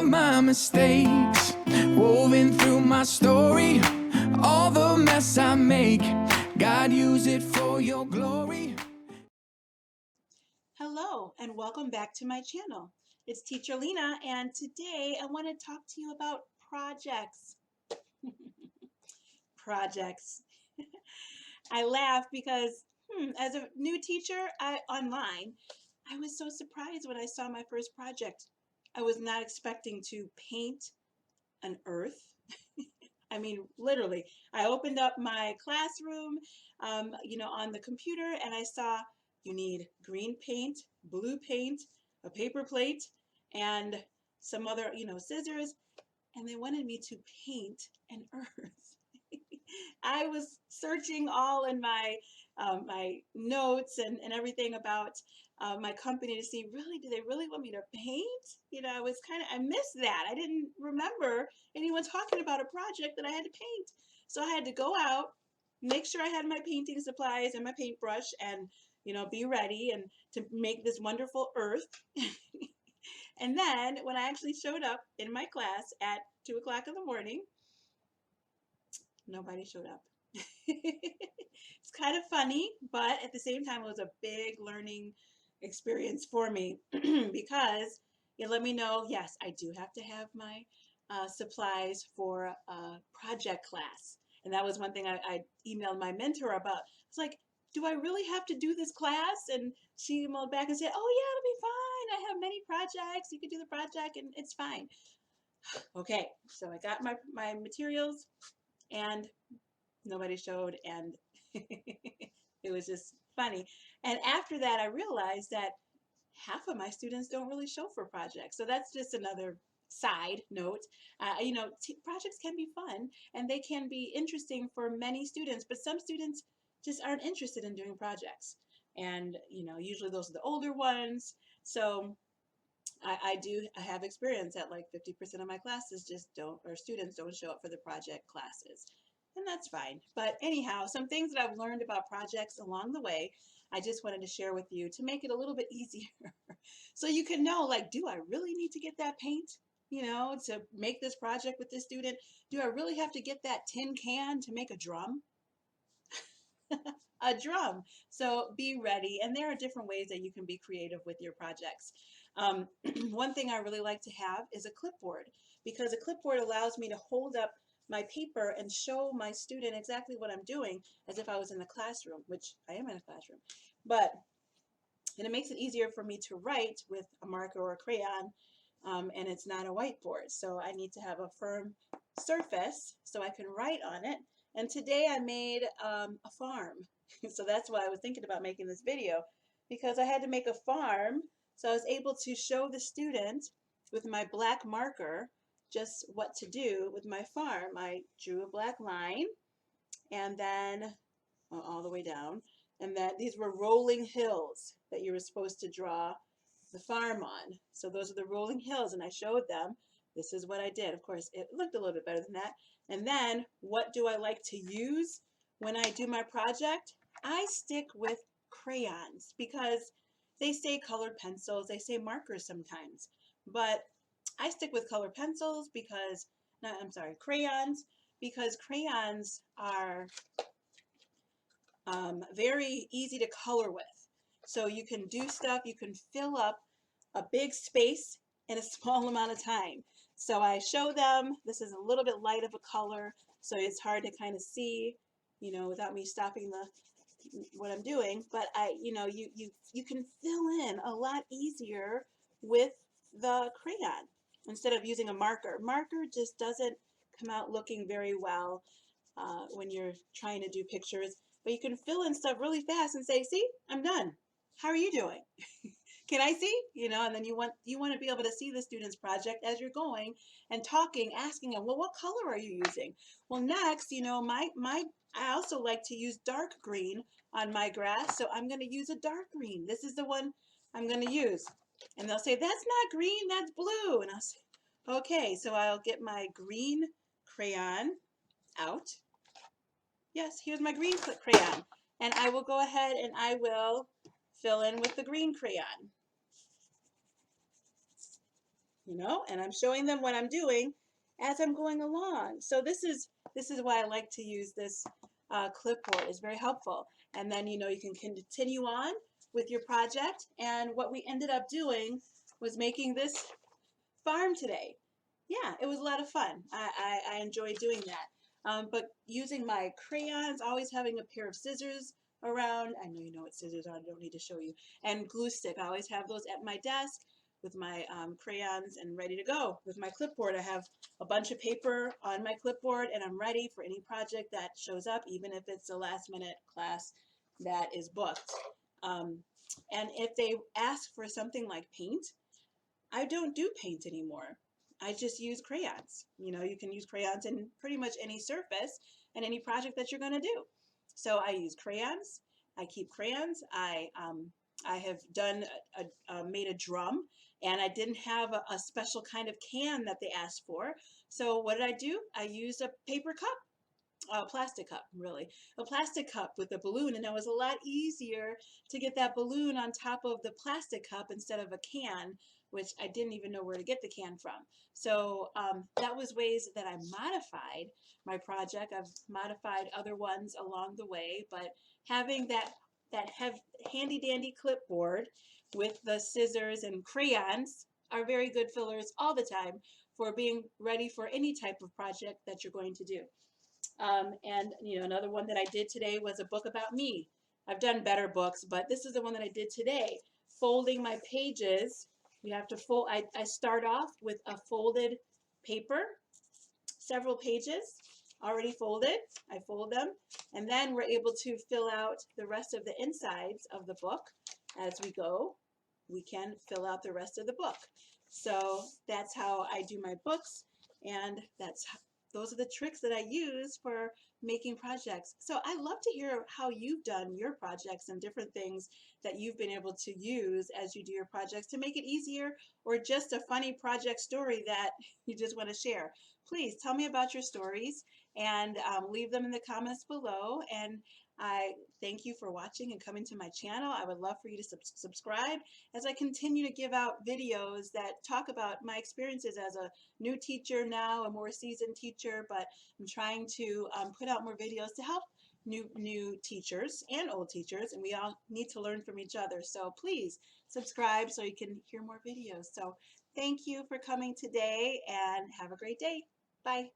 my mistakes, woven through my story, all the mess I make, God use it for your glory. Hello and welcome back to my channel. It's Teacher Lena, and today I want to talk to you about projects. Projects. I laugh because as a new teacher online, I was so surprised when I saw my first project. I was not expecting to paint an earth. I mean, literally, I opened up my classroom, on the computer, and I saw you need green paint, blue paint, a paper plate, and some other, scissors, and they wanted me to paint an earth. I was searching all in my notes and everything about my company to see, really, do they really want me to paint? I was I missed that. I didn't remember anyone talking about a project that I had to paint. So I had to go out, make sure I had my painting supplies and my paintbrush, and be ready and to make this wonderful earth. And then when I actually showed up in my class at 2 o'clock in the morning, nobody showed up. It's kind of funny, but at the same time, it was a big learning experience for me because it let me know, yes, I do have to have my supplies for a project class. And that was one thing I emailed my mentor about. It's like, do I really have to do this class? And she emailed back and said, oh yeah, it'll be fine. I have many projects. You can do the project and it's fine. Okay, so I got my materials and nobody showed, and it was just funny. And after that, I realized that half of my students don't really show for projects. So that's just another side note. Projects can be fun and they can be interesting for many students, but some students just aren't interested in doing projects. And, usually those are the older ones. So I have experience at like 50% of my classes just don't, or students don't show up for the project classes. And that's fine. But anyhow, some things that I've learned about projects along the way, I just wanted to share with you to make it a little bit easier. So you can know, like, do I really need to get that paint, to make this project with this student? Do I really have to get that tin can to make a drum? A drum. So be ready. And there are different ways that you can be creative with your projects. One thing I really like to have is a clipboard, because a clipboard allows me to hold up my paper and show my student exactly what I'm doing as if I was in the classroom, which I am in a classroom. And it makes it easier for me to write with a marker or a crayon, and it's not a whiteboard. So I need to have a firm surface so I can write on it. And today I made a farm. So that's why I was thinking about making this video, because I had to make a farm. So I was able to show the student with my black marker just what to do with my farm. I drew a black line and then all the way down. And that these were rolling hills that you were supposed to draw the farm on. So those are the rolling hills, and I showed them, this is what I did. Of course, it looked a little bit better than that. And then what do I like to use when I do my project? I stick with crayons, because they say colored pencils, they say markers sometimes, but I stick with colored pencils because, no, I'm sorry, crayons, because crayons are very easy to color with. So you can do stuff, you can fill up a big space in a small amount of time. So I show them, this is a little bit light of a color, so it's hard to kind of see, without me stopping what I'm doing. But you can fill in a lot easier with the crayon instead of using a marker. Marker just doesn't come out looking very well when you're trying to do pictures. But you can fill in stuff really fast and say, see, I'm done. How are you doing? Can I see? And then you want to be able to see the student's project as you're going and talking, asking them, well, what color are you using? Well, next, I also like to use dark green on my grass, so I'm going to use a dark green. This is the one I'm going to use. And they'll say, that's not green, that's blue. And I'll say, okay, so I'll get my green crayon out. Yes, here's my green crayon. And I will go ahead and I will fill in with the green crayon. and I'm showing them what I'm doing as I'm going along. So this is why I like to use this clipboard. It's very helpful. And then you can continue on with your project. And what we ended up doing was making this farm today. Yeah, it was a lot of fun. I enjoyed doing that. But using my crayons, always having a pair of scissors around. I know you know what scissors are. I don't need to show you. And glue stick. I always have those at my desk with my crayons and ready to go. With my clipboard, I have a bunch of paper on my clipboard and I'm ready for any project that shows up, even if it's a last minute class that is booked. Um, and if they ask for something like paint, I don't do paint anymore. I just use crayons. You can use crayons in pretty much any surface and any project that you're going to do. So I use crayons. I keep crayons. I have done made a drum, and I didn't have a special kind of can that they asked for. So what did I do? I used a paper cup, a plastic cup, really, a plastic cup with a balloon, and it was a lot easier to get that balloon on top of the plastic cup instead of a can, which I didn't even know where to get the can from. So that was ways that I modified my project. I've modified other ones along the way, but having that have handy dandy clipboard with the scissors and crayons are very good fillers all the time for being ready for any type of project that you're going to do. And another one that I did today was a book about me. I've done better books, but this is the one that I did today. Folding my pages. You have to fold. I start off with a folded paper, several pages already folded. I fold them, and then we're able to fill out the rest of the insides of the book as we go. We can fill out the rest of the book. So that's how I do my books, and those are the tricks that I use for making projects. So I love to hear how you've done your projects and different things that you've been able to use as you do your projects to make it easier, or just a funny project story that you just want to share. Please tell me about your stories and leave them in the comments below. And I thank you for watching and coming to my channel. I would love for you to subscribe as I continue to give out videos that talk about my experiences as a new teacher now, a more seasoned teacher, but I'm trying to put out more videos to help new teachers and old teachers, and we all need to learn from each other. So please subscribe so you can hear more videos. So thank you for coming today, and have a great day. Bye.